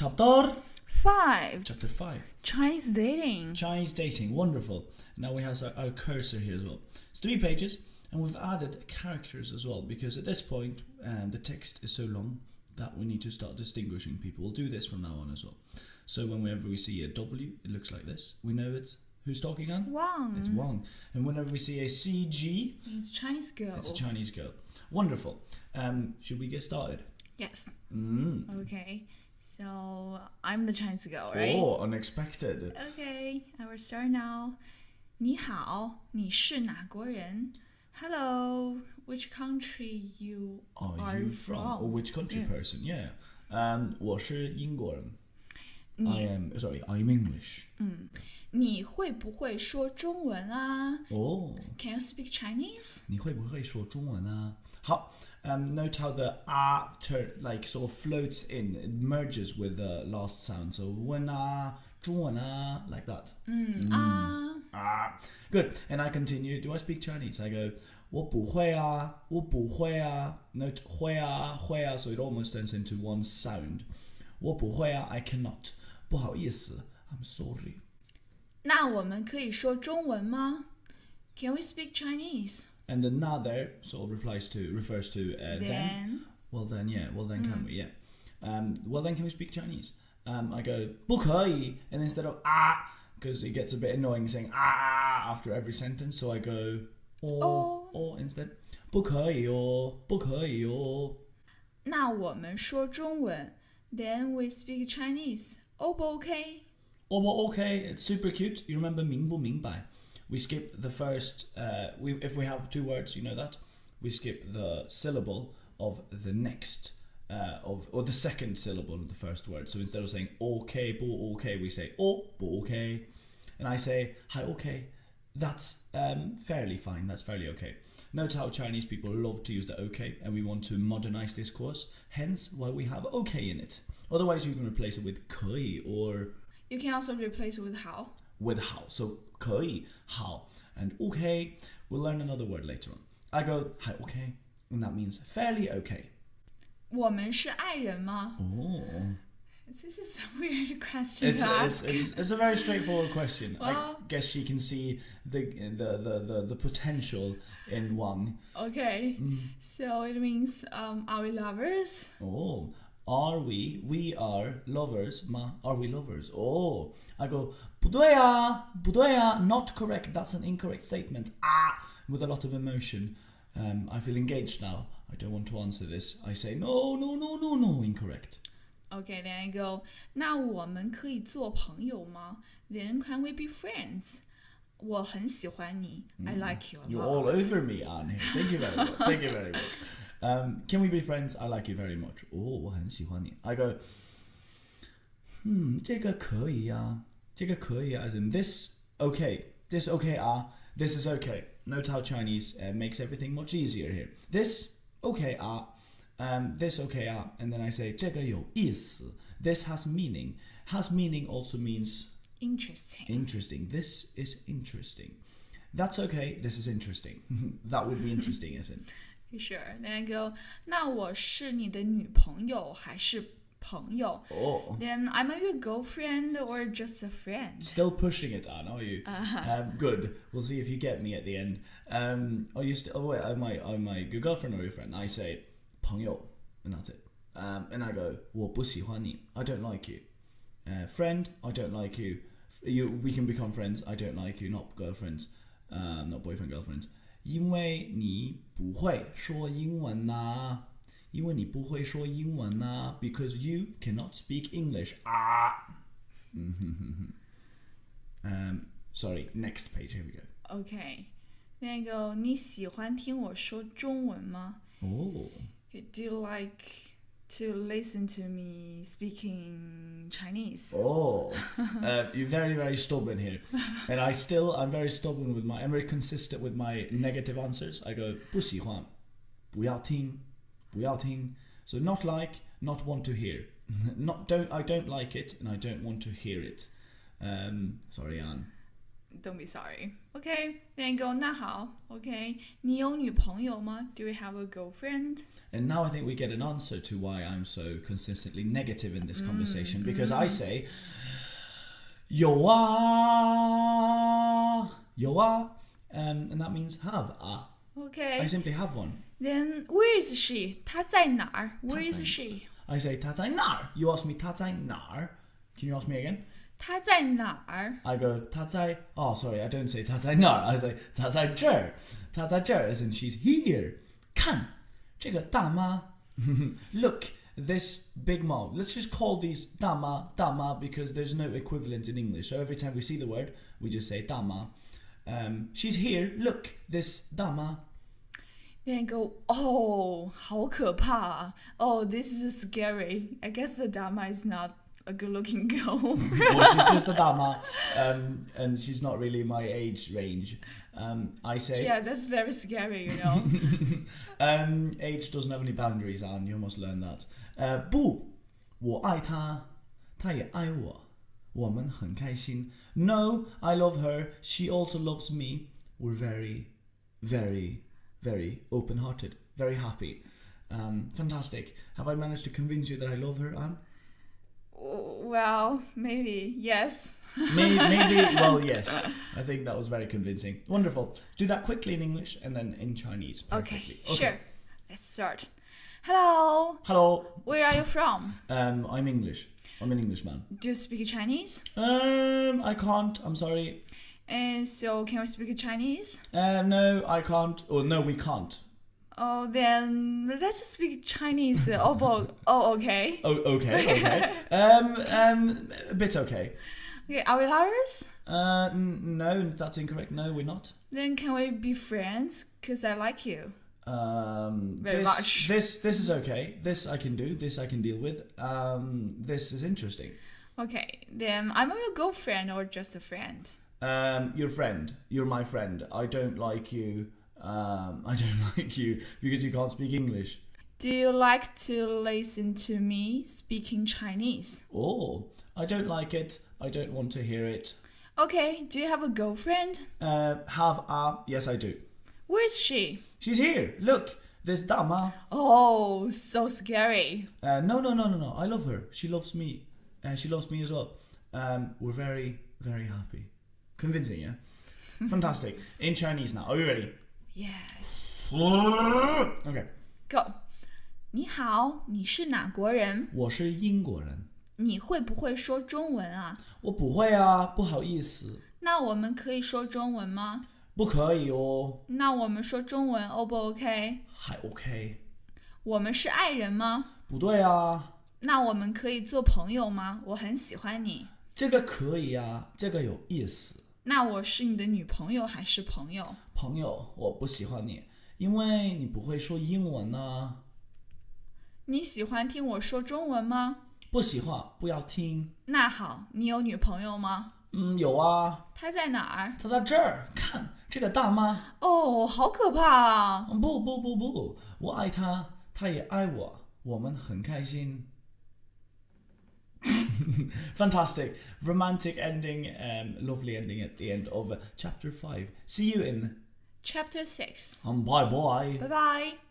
Chapter 5. Chapter 5. Chinese dating. Chinese dating. Wonderful. Now we have our cursor here as well. It's 3 pages, and we've added characters as well, because at this point the text is so long that we need to start distinguishing people. We'll do this from now on as well. So whenever we see a W, it looks like this. We know it's who's talking on? Wang. It's Wang. And whenever we see a CG, It's Chinese girl. it's a Chinese girl. Wonderful. Should we get started? Yes. Mm. Okay. So I'm the Chinese girl, right? Oh, unexpected. Okay, I will start now. 你好，你是哪国人? Hello, which country you are you from? Or which country person? Yeah. 我是英国人. I'm English. 你会不会说中文啊? Oh. Can you speak Chinese? 你会不会说中文啊? How, note how the like sort of floats in, it merges with the last sound. So 文啊, 中文啊, like that. Good. And I continue. Do I speak Chinese? I go 我不会啊, 我不会啊. Note 会啊, 会啊, so it almost turns into one sound. 我不会啊, I cannot. 不好意思, I'm sorry. 那我们可以说中文吗? Can we speak Chinese? And the na there sort of refers to then. Well then, yeah. Well then, can we? Yeah. Well then, can we speak Chinese? I go 不可以, and instead of because it gets a bit annoying saying after every sentence, so I go or instead 不可以哦,不可以哦. 那我们说中文 Then we speak Chinese. O 不 OK? Oh, well, okay, it's super cute. You remember 明不明白? We skip the first, if we have 2 words, you know that? We skip the syllable of the next, or the second syllable of the first word. So instead of saying okay, 不 okay, we say 不 okay. And I say, hi, okay. That's fairly fine, that's fairly okay. Note how Chinese people love to use the okay, and we want to modernize this course, hence why we have okay in it. Otherwise, you can replace it with 可以 or... You can also replace it with 好. With 好. So 可以, 好. And okay, we'll learn another word later on. I go, hi, okay. And that means fairly okay. 我们是爱人吗? Oh. This is a weird question to ask. It's a very straightforward question. Well, I guess you can see the potential in Wang. Okay. So it means, are we lovers? Oh. Are we? We are lovers. Are we lovers? Oh. I go, 不对啊,不对啊, not correct. That's an incorrect statement. With a lot of emotion. I feel engaged now. I don't want to answer this. I say, no, incorrect. Okay, then I go, 那我们可以做朋友吗? Then can we be friends? 我很喜欢你. I like you a lot. You're all over me, Anne. Thank you very much. Thank you very much. Can we be friends? I like you very much. Oh, 我很喜欢你. I go, 这个可以啊,这个可以啊, as in this okay, this okay this is okay. Note how Chinese makes everything much easier here. This okay this okay and then I say 这个有意思. This has meaning. Has meaning also means interesting. This is interesting. That's okay. This is interesting. That would be interesting, isn't it? Sure. Then I go, 那我是你的女朋友还是朋友? Oh. Then am I your girlfriend or just a friend? Still pushing it, Anne, are you? Good. We'll see if you get me at the end. Are you still? Oh wait, am I your girlfriend or your friend? I say 朋友, and that's it. And I go 我不喜欢你. I don't like you. Friend, I don't like you. We can become friends. I don't like you. Not girlfriends. Not boyfriend, girlfriends. 因为你不会说英文啊. 因为你不会说英文啊. Because you cannot speak English. Sorry, next page. Here we go. Okay. Then I go, 你喜欢听我说中文吗? Oh. Do you like to listen to me speaking Chinese? Oh, you're very, very stubborn here. And I'm very stubborn I'm very consistent with my negative answers. I go, 不喜欢,不要听,不要听. So not like, not want to hear. I don't like it and I don't want to hear it. Sorry, Anne. Don't be sorry. Okay, then go 那好 Okay, 你有女朋友吗 Do you have a girlfriend? And now I think we get an answer to why I'm so consistently negative in this conversation, because I say 有啊有啊 and that means have a. Okay, I simply have one. then where is she? 她在哪儿 Where is 她在 she? I say 她在哪儿 You ask me 她在哪儿 Can you ask me again? 她在哪儿 I go 她在 Oh, sorry, I don't say 她在哪儿 I say 她在这儿她在这儿 as in she's here 看这个大妈 Look, this big mom. Let's just call these dama because there's no equivalent in English. So every time we see the word, we just say dama. She's here. Look, this dama. Then go, oh, 好可怕啊 Oh, this is scary. I guess the dama is not a good-looking girl. Well, she's just a dama, and she's not really my age range. I say. Yeah, that's very scary, you know. Age doesn't have any boundaries, Anne. You must learn that. 不，我爱她，她也爱我，我们很开心。No, I love her. She also loves me. We're very, very, very open-hearted, very happy. Fantastic. Have I managed to convince you that I love her, Anne? Well, maybe, yes. Maybe, well, yes. I think that was very convincing. Wonderful. Do that quickly in English and then in Chinese perfectly. Okay, sure. Let's start. Hello. Hello. Where are you from? I'm English. I'm an Englishman. Do you speak Chinese? I can't. I'm sorry. And so, can we speak Chinese? No, I can't. Or no, we can't. Oh, then let's speak Chinese. Okay. Oh, okay. A bit okay. Okay, are we lovers? No, that's incorrect. No, we're not. Then can we be friends? Because I like you. Very much. This is okay. This I can do. This I can deal with. This is interesting. Okay, then I'm your girlfriend or just a friend? Your friend. You're my friend. I don't like you. I don't like you because you can't speak English. Do you like to listen to me speaking Chinese? Oh, I don't like it. I don't want to hear it. Okay, do you have a girlfriend? Yes, I do. Where's she? She's here. Look, this dama. Oh, so scary. No. I love her. She loves me. She loves me as well. We're very, very happy. Convincing, yeah? Fantastic. In Chinese now. Are you ready? Yes. Okay. Go. 你好，你是哪国人？我是英国人。你会不会说中文啊？我不会啊，不好意思。那我们可以说中文吗？不可以哦。那我们说中文 O 不 OK？ 还 OK。我们是爱人吗？不对啊。那我们可以做朋友吗？我很喜欢你。这个可以啊，这个有意思。那我是你的女朋友还是朋友？朋友，我不喜欢你，因为你不会说英文啊。你喜欢听我说中文吗？不喜欢，不要听。那好，你有女朋友吗？有啊。她在哪儿？她在这儿，看这个大妈。哦，好可怕啊！不，我爱她，她也爱我，我们很开心。Fantastic, romantic ending, lovely ending at the end of chapter 5. See you in Chapter 6. Bye bye. Bye bye.